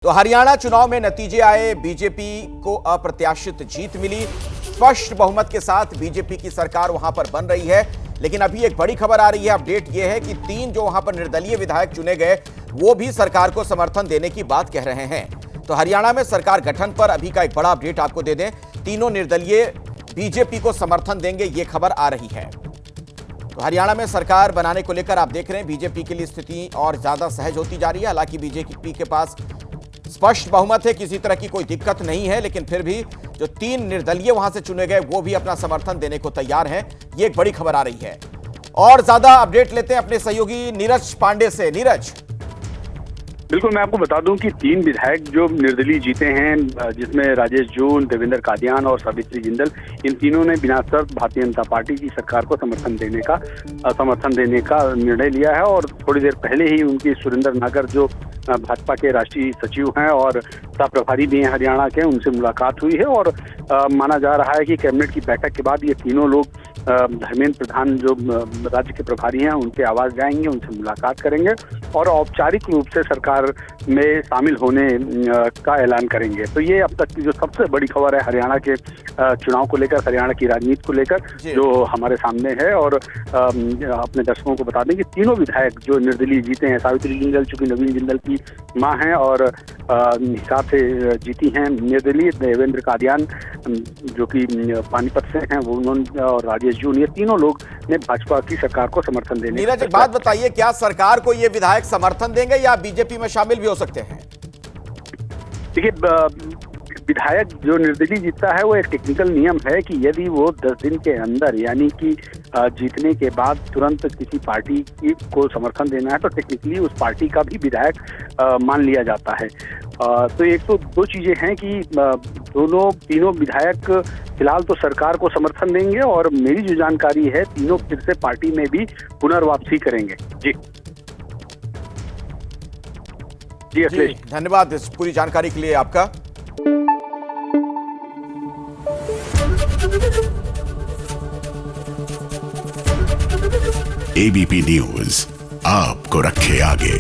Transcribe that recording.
तो हरियाणा चुनाव में नतीजे आए, बीजेपी को अप्रत्याशित जीत मिली। स्पष्ट बहुमत के साथ बीजेपी की सरकार वहां पर बन रही है। लेकिन अभी एक बड़ी खबर आ रही है, अपडेट यह है कि 3 जो वहां पर निर्दलीय विधायक चुने गए वो भी सरकार को समर्थन देने की बात कह रहे हैं। तो हरियाणा में सरकार गठन पर अभी का एक बड़ा अपडेट आपको दे दें, तीनों निर्दलीय बीजेपी को समर्थन देंगे, ये खबर आ रही है। तो हरियाणा में सरकार बनाने को लेकर आप देख रहे हैं बीजेपी के लिए स्थिति और ज्यादा सहज होती जा रही है। हालांकि बीजेपी के पास स्पष्ट बहुमत है, किसी तरह की कोई दिक्कत नहीं है, लेकिन फिर भी जो 3 निर्दलीय वहां से चुने गए वो भी अपना समर्थन देने को तैयार हैं। ये एक बड़ी खबर आ रही है। और ज्यादा अपडेट लेते हैं अपने सहयोगी नीरज पांडे से। नीरज, बिल्कुल, मैं आपको बता दूं कि 3 विधायक जो निर्दलीय जीते हैं, जिसमें राजेश जून, देवेंद्र कादियान और सावित्री जिंदल, इन तीनों ने बिना शर्त भारतीय जनता पार्टी की सरकार को समर्थन देने का निर्णय लिया है। और थोड़ी देर पहले ही उनकी सुरेंद्र नागर, जो भाजपा के राष्ट्रीय सचिव हैं और सह प्रभारी भी हैं हरियाणा के, उनसे मुलाकात हुई है। और माना जा रहा है कि कैबिनेट की बैठक के बाद ये तीनों लोग धर्मेंद्र प्रधान, जो राज्य के प्रभारी हैं, उनके आवास जाएंगे, उनसे मुलाकात करेंगे और औपचारिक रूप से सरकार में शामिल होने का ऐलान करेंगे। तो ये अब तक की जो सबसे बड़ी खबर है हरियाणा के चुनाव को लेकर, हरियाणा की राजनीति को लेकर, जो हमारे सामने है। और अपने दर्शकों को बता दें कि तीनों विधायक जो निर्दलीय जीते हैं, सावित्री जिंदल चूंकि नवीन जिंदल की मां हैं और हिसार से जीती हैं निर्दलीय, देवेंद्र कादियान जो कि पानीपत से हैं वो, उन्होंने, और राजेश जून, ये तीनों लोग ने भाजपा की सरकार को समर्थन देने। नीरज, एक बात बताइए, क्या सरकार को ये विधायक समर्थन देंगे या बीजेपी में शामिल भी हो सकते हैं? देखिए, विधायक जो निर्दलीय जीतता है वो एक टेक्निकल नियम है कि यदि वो 10 दिन के अंदर, यानी कि जीतने के बाद तुरंत किसी पार्टी को समर्थन देना है, तो टेक्निकली उस पार्टी का भी विधायक मान लिया जाता है। तो एक तो 2 चीजें हैं कि तीनों विधायक फिलहाल तो सरकार को समर्थन देंगे और मेरी जो जानकारी है, तीनों फिर से पार्टी में भी पुनर्वापसी करेंगे। जी अखिलेश, धन्यवाद इस पूरी जानकारी के लिए आपका। एबीपी न्यूज आपको रखे आगे।